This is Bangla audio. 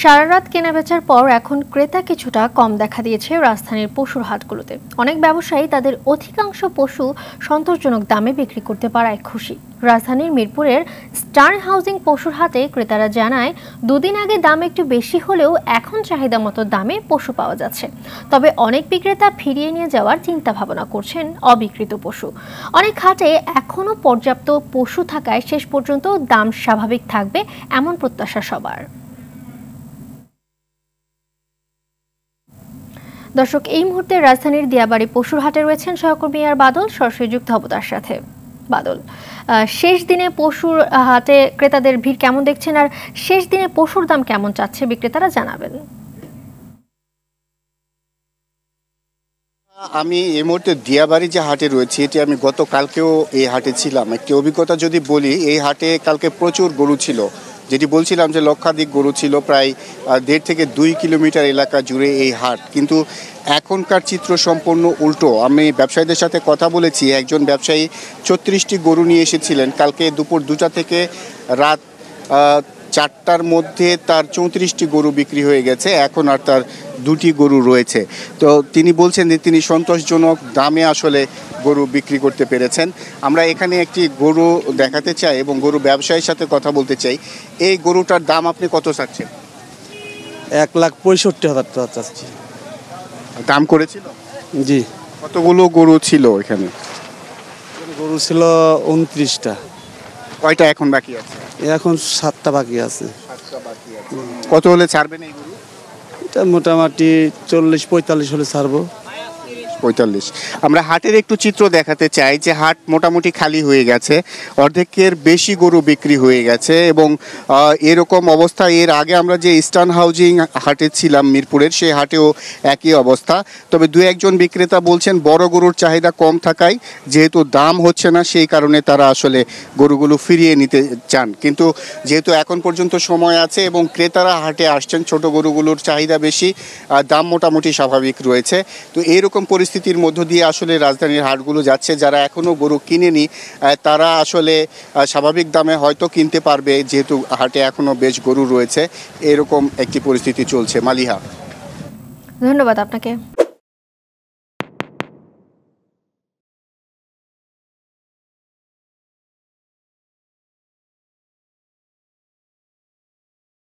সারা রাত কেনাবেচার পর এখন ক্রেতা কিছুটা কম দেখা দিয়েছে রাজধানীর পশুর হাটগুলোতে। অনেক ব্যবসায়ী তাদের অধিকাংশ পশু সন্তোষজনক দামে বিক্রি করতে পারায় খুশি। রাজধানীর মিরপুরের স্টার হাউজিং পশুর হাটে ক্রেতারা জানায়, দুদিন আগে দাম একটু বেশি হলেও এখন চাহিদা মতো দামে পশু পাওয়া যাচ্ছে। তবে অনেক বিক্রেতা ফিরিয়ে নিয়ে যাওয়ার চিন্তা ভাবনা করছেন অবিকৃত পশু। অনেক হাটে এখনও পর্যাপ্ত পশু থাকায় শেষ পর্যন্ত দাম স্বাভাবিক থাকবে এমন প্রত্যাশা সবার। দর্শক, এই মুহূর্তে রাজধানীর দিয়াবাড়ি পশুর হাটে রয়েছেন সহকর্মী আর বাদল। সরাসরি যুক্ত হব তার সাথে। বাদল, শেষ দিনে পশুর হাটে ক্রেতাদের ভিড় কেমন দেখছেন, আর শেষ দিনে পশুর দাম কেমন চাচ্ছে বিক্রেতারা, জানাবেন। আমি এই মুহূর্তে দিয়াবাড়ি যে হাটে রয়েছি, এটি আমি গতকালকেও এই হাটে ছিলাম। একটি অভিজ্ঞতা যদি বলি, এই হাটে কালকে প্রচুর গরু ছিল। যেটি বলছিলাম যে লক্ষাধিক গরু ছিল, প্রায় 1.5 থেকে 2 কিলোমিটার এলাকা জুড়ে এই হাট। কিন্তু এখনকার চিত্র সম্পূর্ণ উল্টো। আমি ব্যবসায়ীদের সাথে কথা বলেছি, একজন ব্যবসায়ী 34টি গরু নিয়ে এসেছিলেন। কালকে দুপুর 2টা থেকে রাত 4টার মধ্যে তার 34টি গরু বিক্রি হয়ে গেছে। এখন আর তার 2টি গরু রয়েছে। তো তিনি বলছেন যে তিনি সন্তোষজনক দামে আসলে গরু বিক্রি করতে পেরেছেন। আমরা এখানে একটি গরু দেখাতে চাই এবং গরু ব্যবসায়ীর সাথে কথা বলতে চাই। এই গরুটার দাম আপনি কত চাচ্ছেন? 1,65,000 টাকা চাচ্ছি। দাম করেছিল? জি। কতগুলো গরু ছিল এখানে? গরু ছিল 29টা। কয়টা এখন বাকি আছে? এখন 7টা বাকি আছে। 7টা বাকি আছে। কত হলে ছাড়বেন এই গরু? এটা মোটামুটি 40-45 হলে ছাড়বো। 45। আমরা হাটের একটু চিত্র দেখাতে চাই যে হাট মোটামুটি খালি হয়ে গেছে, অর্ধেকের বেশি গরু বিক্রি হয়ে গেছে। এবং এরকম অবস্থা এর আগে আমরা যে ইস্টার্ন হাউজিং হাটে ছিলাম মিরপুরের, সেই হাটেও একই অবস্থা। তবে 2-1 জন বিক্রেতা বলছেন বড় গরুর চাহিদা কম থাকায় যেহেতু দাম হচ্ছে না, সেই কারণে তারা আসলে গরুগুলো ফিরিয়ে নিতে চান। কিন্তু যেহেতু এখন পর্যন্ত সময় আছে এবং ক্রেতারা হাটে আসছেন, ছোট গরুগুলোর চাহিদা বেশি, দাম মোটামুটি স্বাভাবিক রয়েছে। তো এইরকম পরিস্থিতির মধ্য দিয়ে আসলে রাজধানীর হাটগুলো যাচ্ছে। যারা এখনও গরু কিনেনি তারা আসলে স্বাভাবিক দামে হয়তো কিনতে পারবে, যেহেতু হাটে এখনও বেশ গরু রয়েছে। এরকম একটি পরিস্থিতি চলছে। মালিহা, ধন্যবাদ আপনাকে।